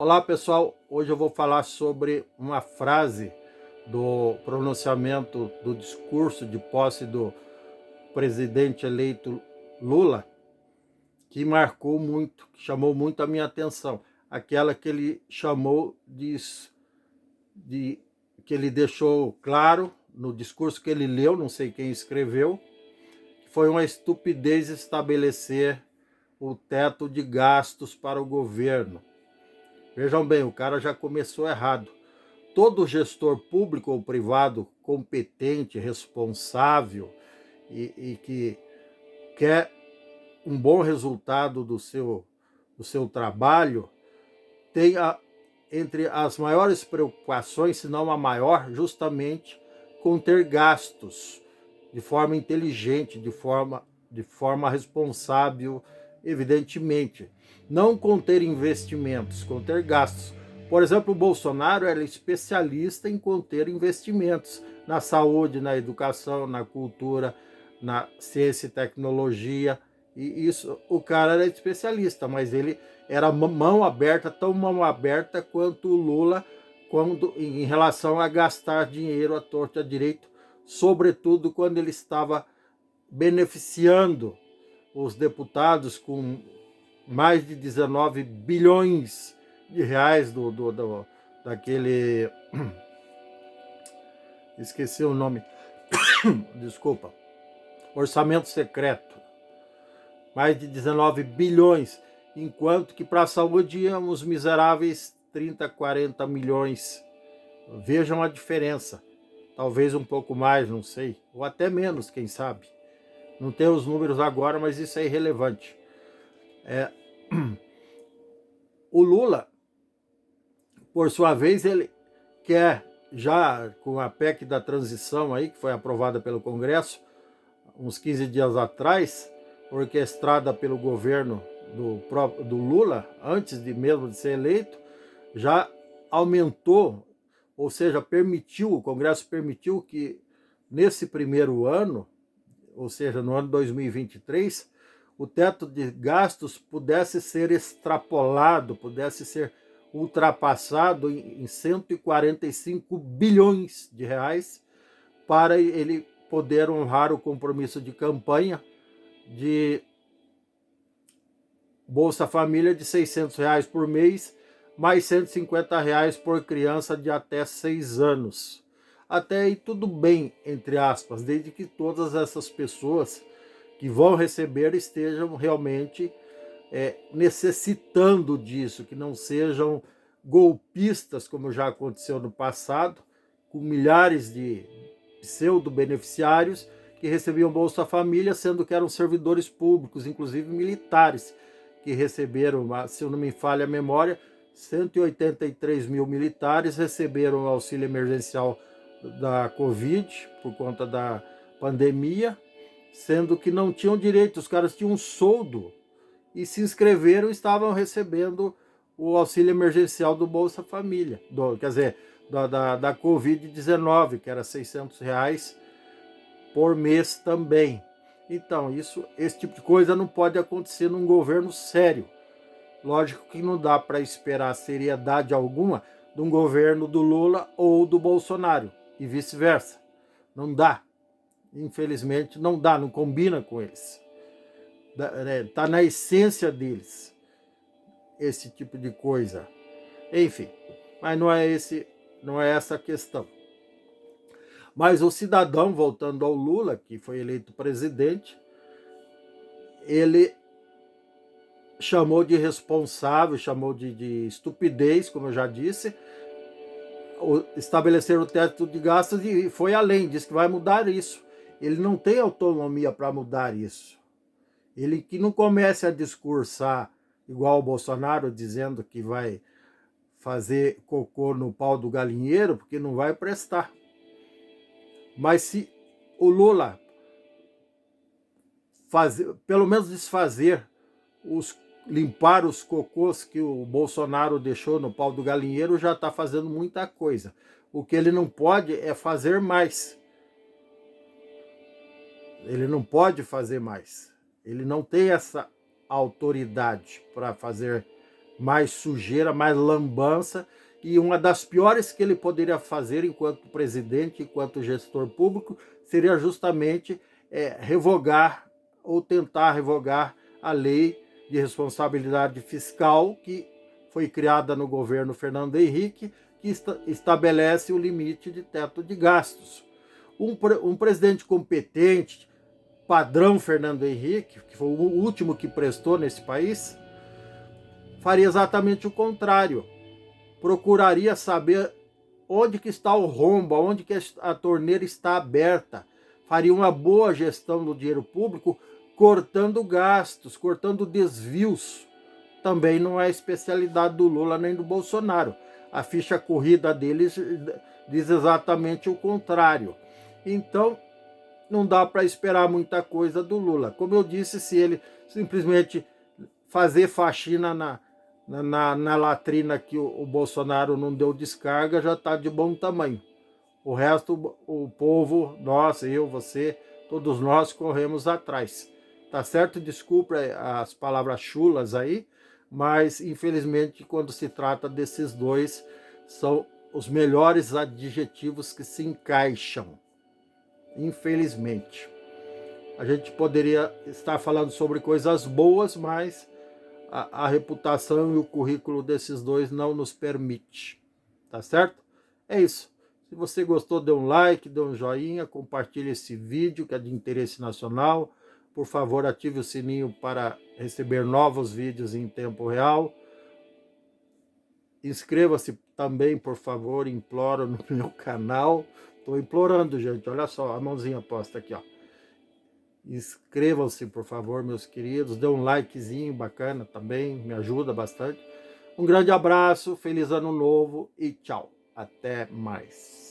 Olá pessoal, hoje eu vou falar sobre uma frase do pronunciamento do discurso de posse do presidente eleito Lula, que marcou muito, que chamou muito a minha atenção. Aquela que ele chamou de que ele deixou claro no discurso que ele leu, não sei quem escreveu, que foi uma estupidez estabelecer o teto de gastos para o governo. Vejam bem, o cara já começou errado. Todo gestor público ou privado competente, responsável e que quer um bom resultado do seu trabalho tem entre as maiores preocupações, se não a maior, justamente conter gastos de forma inteligente, de forma responsável, evidentemente. Não conter investimentos, conter gastos. Por exemplo, o Bolsonaro era especialista em conter investimentos na saúde, na educação, na cultura, na ciência e tecnologia. E isso, o cara era especialista, mas ele era mão aberta, tão mão aberta quanto o Lula em relação a gastar dinheiro à torta e à direito, sobretudo quando ele estava beneficiando os deputados com mais de 19 bilhões de reais daquele. Esqueci o nome, desculpa. Orçamento secreto. Mais de 19 bilhões, enquanto que para a saúde iam os miseráveis 30, 40 milhões. Vejam a diferença. Talvez um pouco mais, não sei, ou até menos, quem sabe. Não tenho os números agora, mas isso é irrelevante. O Lula, por sua vez, ele quer, já com a PEC da transição aí, que foi aprovada pelo Congresso, uns 15 dias atrás, orquestrada pelo governo do Lula, antes de mesmo de ser eleito, já aumentou, ou seja, o Congresso permitiu que nesse primeiro ano, ou seja, no ano 2023, o teto de gastos pudesse ser extrapolado, pudesse ser ultrapassado em 145 bilhões de reais, para ele poder honrar o compromisso de campanha de Bolsa Família de R$ 600 por mês, mais R$ 150 por criança de até 6 anos. Até aí tudo bem, entre aspas, desde que todas essas pessoas que vão receber estejam realmente necessitando disso, que não sejam golpistas, como já aconteceu no passado, com milhares de pseudo-beneficiários que recebiam Bolsa Família, sendo que eram servidores públicos, inclusive militares, que receberam, se eu não me falha a memória, 183 mil militares receberam o auxílio emergencial da Covid, por conta da pandemia, sendo que não tinham direito, os caras tinham um soldo e se inscreveram e estavam recebendo o auxílio emergencial do Bolsa Família, quer dizer, da Covid-19, que era R$ 600 por mês também. Então, esse tipo de coisa não pode acontecer num governo sério. Lógico que não dá para esperar seriedade alguma de um governo do Lula ou do Bolsonaro, e vice-versa. Não dá. Infelizmente, não dá, não combina com eles. Está na essência deles esse tipo de coisa. Enfim, mas não é essa a questão. Mas o cidadão, voltando ao Lula, que foi eleito presidente, ele chamou de irresponsável, chamou de estupidez, como eu já disse, estabelecer o teto de gastos e foi além, disse que vai mudar isso. Ele não tem autonomia para mudar isso. Ele que não comece a discursar igual o Bolsonaro, dizendo que vai fazer cocô no pau do galinheiro, porque não vai prestar. Mas se o Lula pelo menos desfazer, limpar os cocôs que o Bolsonaro deixou no pau do galinheiro, já está fazendo muita coisa. O que ele não pode é fazer mais. Ele não pode fazer mais. Ele não tem essa autoridade para fazer mais sujeira, mais lambança, e uma das piores que ele poderia fazer enquanto presidente, enquanto gestor público, seria justamente revogar ou tentar revogar a lei de responsabilidade fiscal que foi criada no governo Fernando Henrique, que estabelece o limite de teto de gastos. Um presidente competente, padrão Fernando Henrique, que foi o último que prestou nesse país, faria exatamente o contrário. Procuraria saber onde que está o rombo, onde que a torneira está aberta. Faria uma boa gestão do dinheiro público, cortando gastos, cortando desvios. Também não é especialidade do Lula nem do Bolsonaro. A ficha corrida deles diz exatamente o contrário. Então, não dá para esperar muita coisa do Lula. Como eu disse, se ele simplesmente fazer faxina na latrina que o Bolsonaro não deu descarga, já está de bom tamanho. O resto, o povo, nós, eu, você, todos nós corremos atrás. Tá certo? Desculpa as palavras chulas aí, mas infelizmente quando se trata desses dois, são os melhores adjetivos que se encaixam. Infelizmente. A gente poderia estar falando sobre coisas boas, mas a reputação e o currículo desses dois não nos permite. Tá certo? É isso. Se você gostou, dê um like, dê um joinha, compartilhe esse vídeo que é de interesse nacional. Por favor, ative o sininho para receber novos vídeos em tempo real. Inscreva-se também, por favor, imploro, no meu canal. Estou implorando, gente. Olha só, a mãozinha posta aqui, ó. Inscrevam-se, por favor, meus queridos. Dê um likezinho bacana também, me ajuda bastante. Um grande abraço, feliz ano novo e tchau. Até mais.